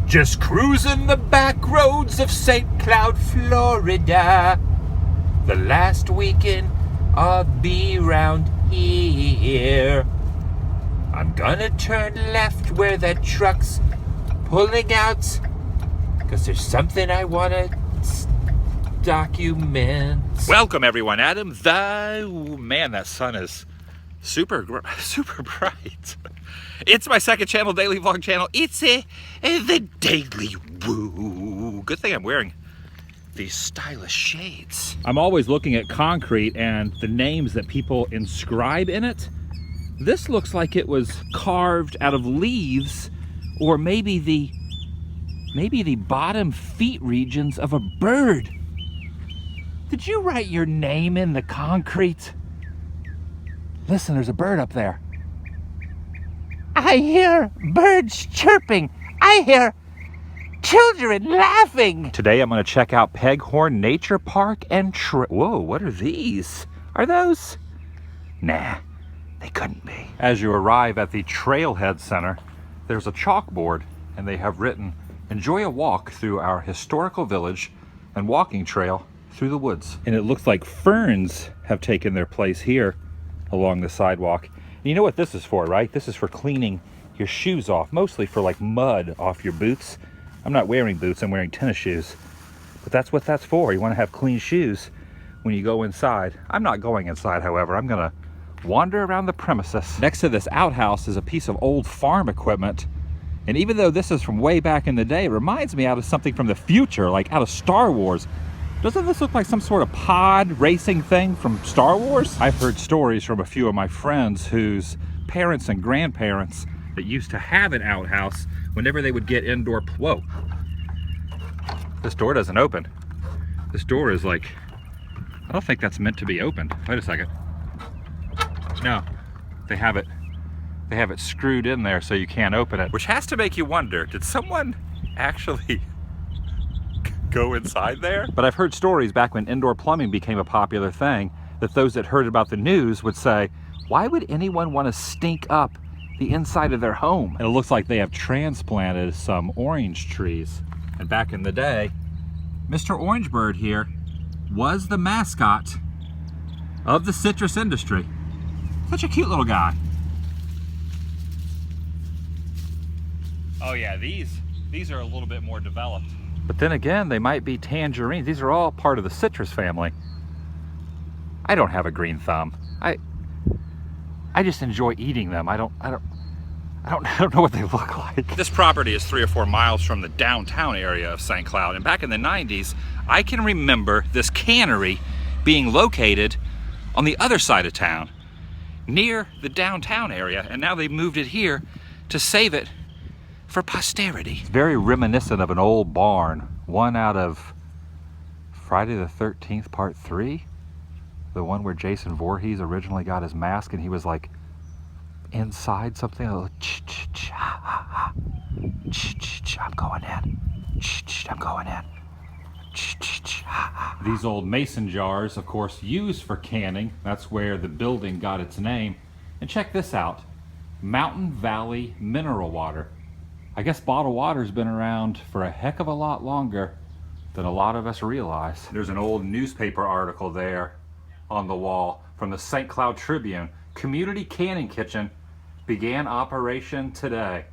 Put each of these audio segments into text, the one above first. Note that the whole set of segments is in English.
Just cruising the back roads of St. Cloud, Florida. The last weekend I'll be round here. I'm gonna turn left where that truck's pulling out, 'cause there's something I wanna document. Welcome everyone, Adam. Man, that sun is super bright. It's my second channel, daily vlog channel. It's the Daily Woo. Good thing I'm wearing these stylish shades. I'm always looking at concrete and the names that people inscribe in it. This looks like it was carved out of leaves, or maybe the bottom feet regions of a bird. Did you write your name in the concrete? Listen, there's a bird up there. I hear birds chirping. I hear children laughing. Today I'm going to check out Peghorn Nature Park and whoa, what are these? Are those? Nah, they couldn't be. As you arrive at the Trailhead Center, there's a chalkboard and they have written, "Enjoy a walk through our historical village and walking trail through the woods." And it looks like ferns have taken their place here along the sidewalk. And you know what this is for, right? This is for cleaning your shoes off, mostly for like mud off your boots. I'm not wearing boots, I'm wearing tennis shoes. But that's what that's for. You want to have clean shoes when you go inside. I'm not going inside, however. I'm gonna wander around the premises. Next to this outhouse is a piece of old farm equipment. And even though this is from way back in the day, it reminds me out of something from the future, like out of Star Wars. Doesn't this look like some sort of pod racing thing from Star Wars? I've heard stories from a few of my friends whose parents and grandparents that used to have an outhouse whenever they would get indoor. Whoa, this door doesn't open. This door is like, I don't think that's meant to be opened. Wait a second. No, they have it screwed in there so you can't open it. Which has to make you wonder, did someone actually go inside there? But I've heard stories back when indoor plumbing became a popular thing, that those that heard about the news would say, why would anyone want to stink up the inside of their home? And it looks like they have transplanted some orange trees. And back in the day, Mr. Orangebird here was the mascot of the citrus industry. Such a cute little guy. Oh yeah, these are a little bit more developed. But then again, they might be tangerines. These are all part of the citrus family. I don't have a green thumb. I just enjoy eating them. I don't know what they look like. This property is 3 or 4 miles from the downtown area of St. Cloud. And back in the 90s, I can remember this cannery being located on the other side of town, near the downtown area. And now they moved it here to save it for posterity. It's very reminiscent of an old barn, one out of Friday the 13th Part 3, the one where Jason Voorhees originally got his mask and he was like inside something. I'm going in. I'm going in. These old mason jars, of course, used for canning. That's where the building got its name. And check this out, Mountain Valley Mineral Water. I guess bottled water's been around for a heck of a lot longer than a lot of us realize. There's an old newspaper article there on the wall from the St. Cloud Tribune. Community canning kitchen began operation today.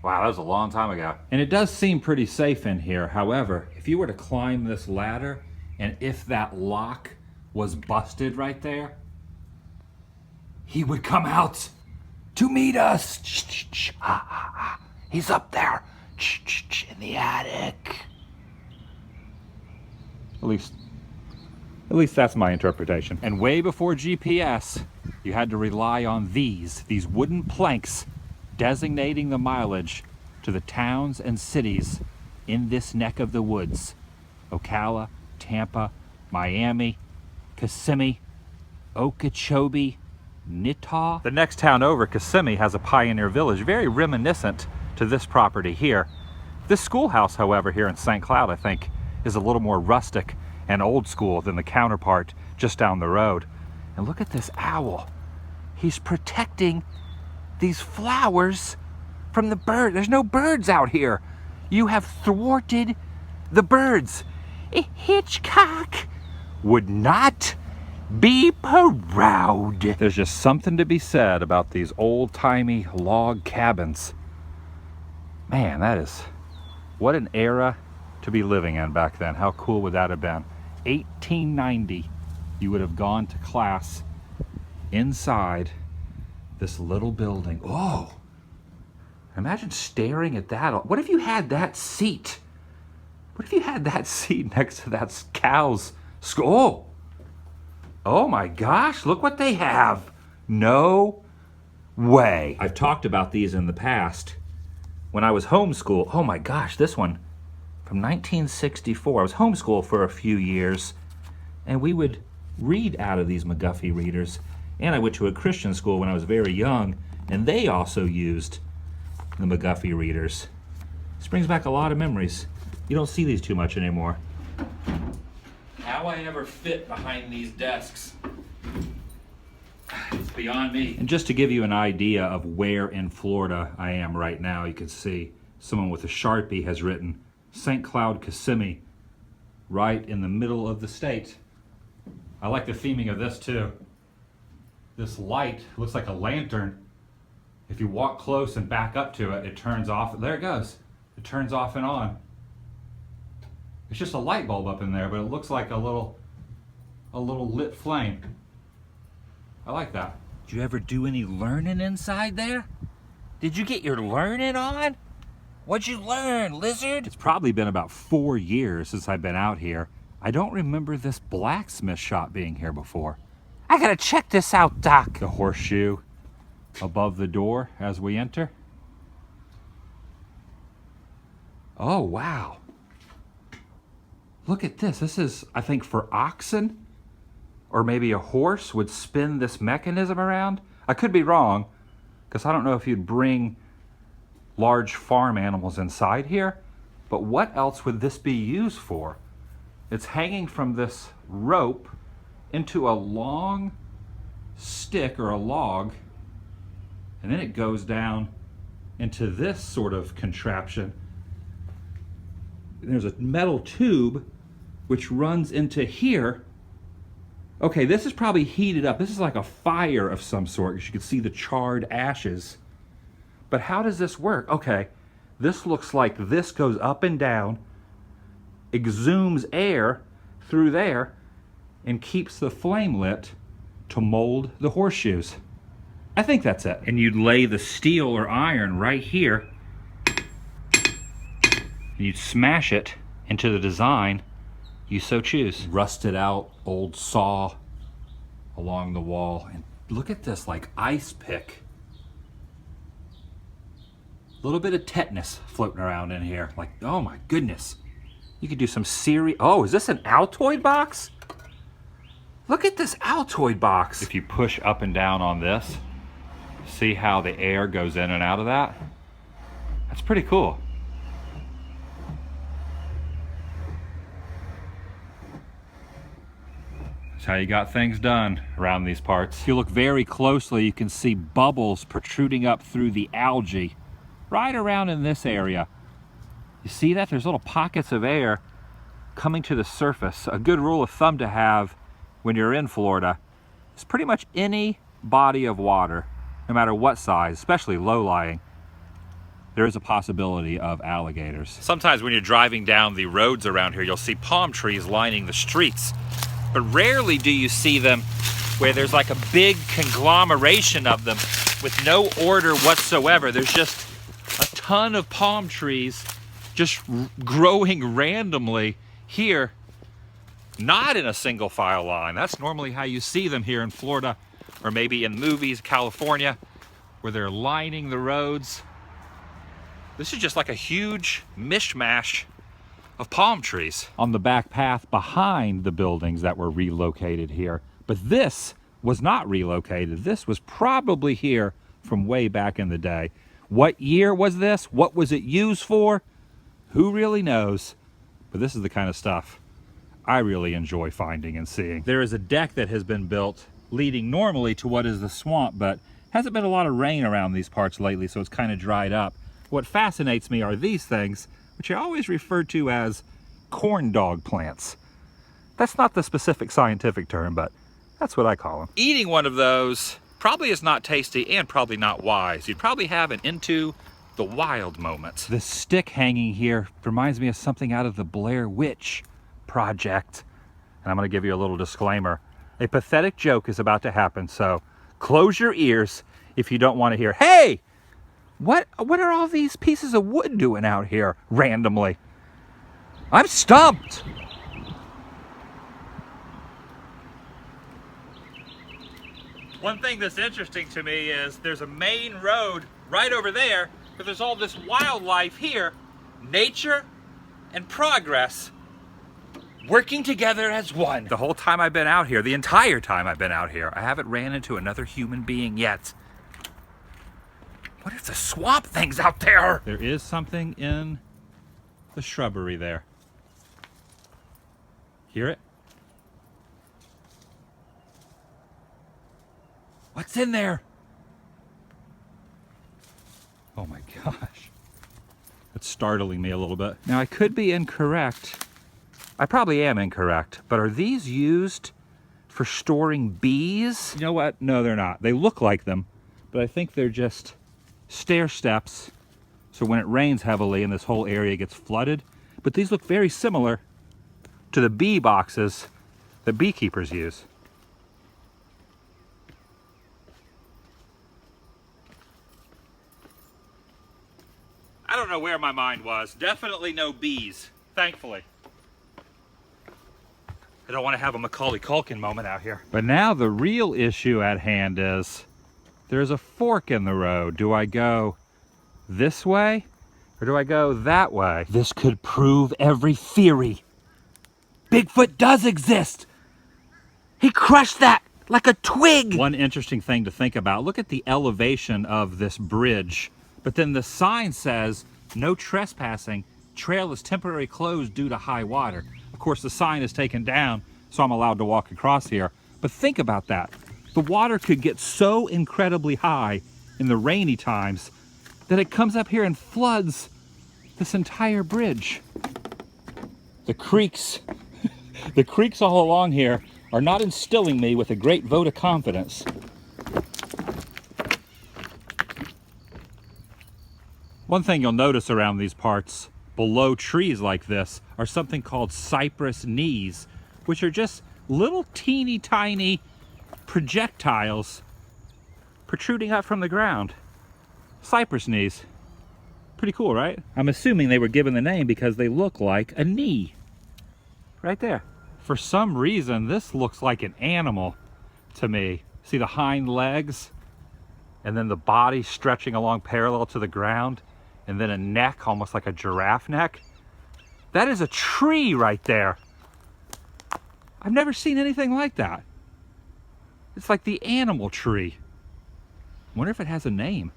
Wow, that was a long time ago. And it does seem pretty safe in here. However, if you were to climb this ladder, and if that lock was busted right there, he would come out to meet us. He's up there in the attic. At least that's my interpretation. And way before GPS, you had to rely on these wooden planks designating the mileage to the towns and cities in this neck of the woods. Ocala, Tampa, Miami, Kissimmee, Okeechobee, Nittah. The next town over, Kissimmee, has a pioneer village, very reminiscent to this property here. This schoolhouse, however, here in St. Cloud, I think, is a little more rustic and old school than the counterpart just down the road. And look at this owl. He's protecting these flowers from the bird. There's no birds out here. You have thwarted the birds. Hitchcock would not be proud. There's just something to be said about these old-timey log cabins. Man, that is, what an era to be living in back then. How cool would that have been? 1890, you would have gone to class inside this little building. Oh, imagine staring at that. What if you had that seat? What if you had that seat next to that cow's skull? Oh my gosh, look what they have. No way. I've talked about these in the past. When I was homeschooled, oh my gosh, this one from 1964. I was homeschooled for a few years, and we would read out of these McGuffey readers. And I went to a Christian school when I was very young, and they also used the McGuffey readers. This brings back a lot of memories. You don't see these too much anymore. How I ever fit behind these desks, it's beyond me. And just to give you an idea of where in Florida I am right now, you can see someone with a Sharpie has written St. Cloud, Kissimmee, right in the middle of the state. I like the theming of this too. This light looks like a lantern. If you walk close and back up to it, it turns off. There it goes. It turns off and on. It's just a light bulb up in there, but it looks like a little lit flame. I like that. Did you ever do any learning inside there? Did you get your learning on? What'd you learn, lizard? It's probably been about 4 years since I've been out here. I don't remember this blacksmith shop being here before. I gotta check this out, Doc. The horseshoe above the door as we enter. Oh, wow. Look at this. This is, I think, for oxen, or maybe a horse would spin this mechanism around. I could be wrong, because I don't know if you'd bring large farm animals inside here, but what else would this be used for? It's hanging from this rope into a long stick or a log, and then it goes down into this sort of contraption. There's a metal tube which runs into here. Okay, this is probably heated up. This is like a fire of some sort, because you can see the charred ashes. But how does this work? Okay, this looks like this goes up and down, exhumes air through there, and keeps the flame lit to mold the horseshoes. I think that's it. And you'd lay the steel or iron right here, and you'd smash it into the design you so choose. Rusted out old saw along the wall. And look at this, like ice pick. A little bit of tetanus floating around in here. Like, oh my goodness. You could do some serious, oh, is this an Altoid box? Look at this Altoid box. If you push up and down on this, see how the air goes in and out of that? That's pretty cool. That's how you got things done around these parts. If you look very closely, you can see bubbles protruding up through the algae right around in this area. You see that? There's little pockets of air coming to the surface. A good rule of thumb to have when you're in Florida is pretty much any body of water, no matter what size, especially low-lying, there is a possibility of alligators. Sometimes when you're driving down the roads around here, you'll see palm trees lining the streets. But rarely do you see them where there's like a big conglomeration of them with no order whatsoever. There's just a ton of palm trees just growing randomly here, not in a single file line. That's normally how you see them here in Florida, or maybe in movies, California, where they're lining the roads. This is just like a huge mishmash of palm trees on the back path behind the buildings that were relocated here. But this was not relocated. This was probably here from way back in the day. What year was this? What was it used for? Who really knows? But this is the kind of stuff I really enjoy finding and seeing. There is a deck that has been built leading normally to what is the swamp, but hasn't been a lot of rain around these parts lately, so it's kind of dried up. What fascinates me are these things, which I always refer to as corn dog plants. That's not the specific scientific term, but that's what I call them. Eating one of those probably is not tasty and probably not wise. You'd probably have an into the wild moment. The stick hanging here reminds me of something out of the Blair Witch Project. And I'm going to give you a little disclaimer. A pathetic joke is about to happen, so close your ears if you don't want to hear, hey, what are all these pieces of wood doing out here randomly? I'm stumped. One thing that's interesting to me is there's a main road right over there, but there's all this wildlife here, nature and progress working together as one. The whole time I've been out here, the entire time I've been out here, I haven't ran into another human being yet. What if the swamp thing's out there? There is something in the shrubbery there. Hear it? What's in there? Oh my gosh. That's startling me a little bit. Now I could be incorrect. I probably am incorrect, but are these used for storing bees? You know what? No, they're not. They look like them, but I think they're just stair steps. So when it rains heavily and this whole area gets flooded, but these look very similar to the bee boxes that beekeepers use. I don't know where my mind was. Definitely no bees, thankfully. I don't want to have a Macaulay Culkin moment out here. But now the real issue at hand is there's a fork in the road. Do I go this way or do I go that way? This could prove every theory. Bigfoot does exist. He crushed that like a twig. One interesting thing to think about, look at the elevation of this bridge, but then the sign says no trespassing, trail is temporarily closed due to high water. Of course, the sign is taken down, so I'm allowed to walk across here. But think about that. The water could get so incredibly high in the rainy times that it comes up here and floods this entire bridge. The creeks, the creeks all along here are not instilling me with a great vote of confidence. One thing you'll notice around these parts, below trees like this, are something called Cypress Knees, which are just little teeny tiny projectiles protruding up from the ground. Cypress Knees. Pretty cool, right? I'm assuming they were given the name because they look like a knee. Right there. For some reason, this looks like an animal to me. See the hind legs? And then the body stretching along parallel to the ground? And then a neck, almost like a giraffe neck? That is a tree right there. I've never seen anything like that. It's like the animal tree. I wonder if it has a name.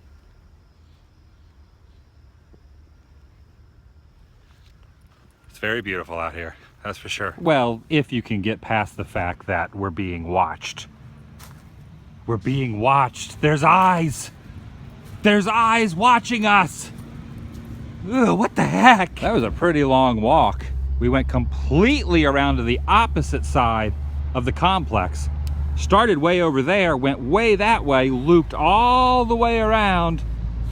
It's very beautiful out here, that's for sure. Well, if you can get past the fact that we're being watched. We're being watched. There's eyes. There's eyes watching us. Ugh, what the heck? That was a pretty long walk. We went completely around to the opposite side of the complex. Started way over there, went way that way, looped all the way around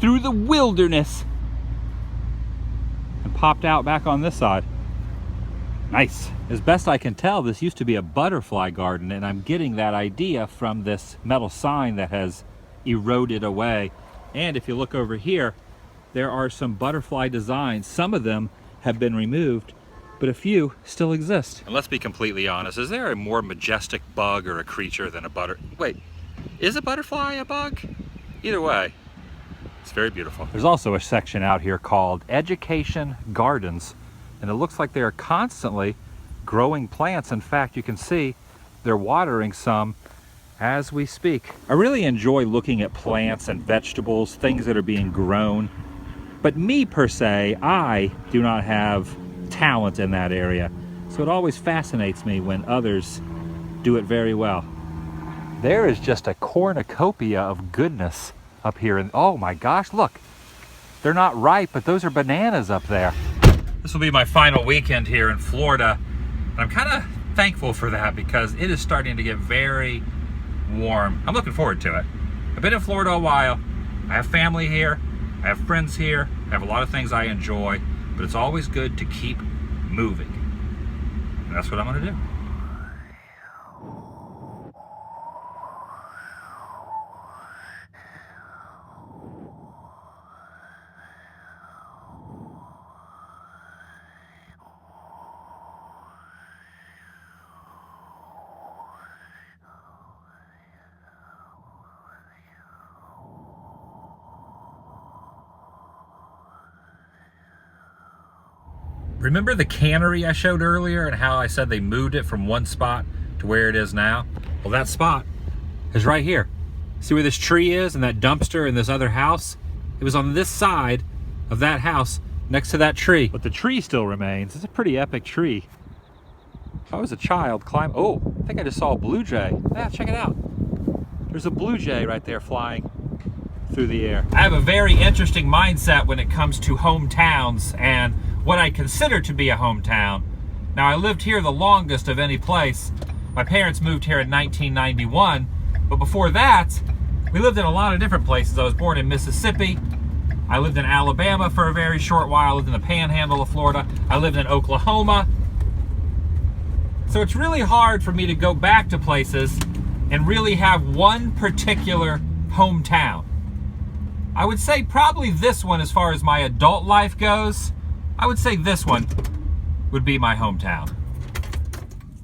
through the wilderness and popped out back on this side. Nice. As best I can tell, this used to be a butterfly garden, and I'm getting that idea from this metal sign that has eroded away. And if you look over here, there are some butterfly designs. Some of them have been removed, but a few still exist. And let's be completely honest, is there a more majestic bug or a creature than a Wait, is a butterfly a bug? Either way, it's very beautiful. There's also a section out here called Education Gardens, and it looks like they are constantly growing plants. In fact, you can see they're watering some as we speak. I really enjoy looking at plants and vegetables, things that are being grown. But me per se, I do not have talent in that area. So it always fascinates me when others do it very well. There is just a cornucopia of goodness up here. And oh my gosh, look, they're not ripe, but those are bananas up there. This will be my final weekend here in Florida. And I'm kind of thankful for that because it is starting to get very warm. I'm looking forward to it. I've been in Florida a while. I have family here. I have friends here. I have a lot of things I enjoy. But it's always good to keep moving. And that's what I'm going to do. Remember the cannery I showed earlier and how I said they moved it from one spot to where it is now? Well, that spot is right here. See where this tree is and that dumpster and this other house? It was on this side of that house next to that tree. But the tree still remains. It's a pretty epic tree. If I was a child, oh, I think I just saw a blue jay. Yeah, check it out. There's a blue jay right there flying through the air. I have a very interesting mindset when it comes to hometowns and what I consider to be a hometown. Now, I lived here the longest of any place. My parents moved here in 1991, but before that, we lived in a lot of different places. I was born in Mississippi. I lived in Alabama for a very short while. I lived in the panhandle of Florida. I lived in Oklahoma. So it's really hard for me to go back to places and really have one particular hometown. I would say probably this one as far as my adult life goes. I would say this one would be my hometown.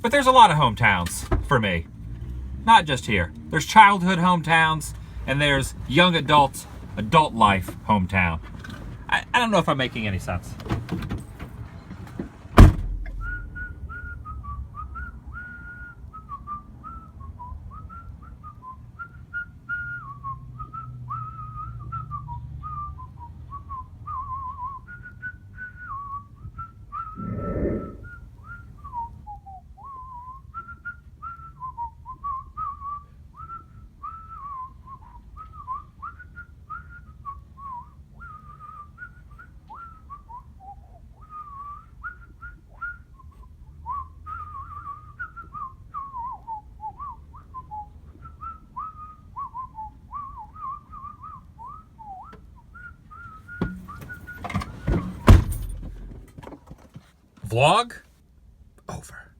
But there's a lot of hometowns for me. Not just here. There's childhood hometowns and there's young adult life hometown. I don't know if I'm making any sense. Vlog?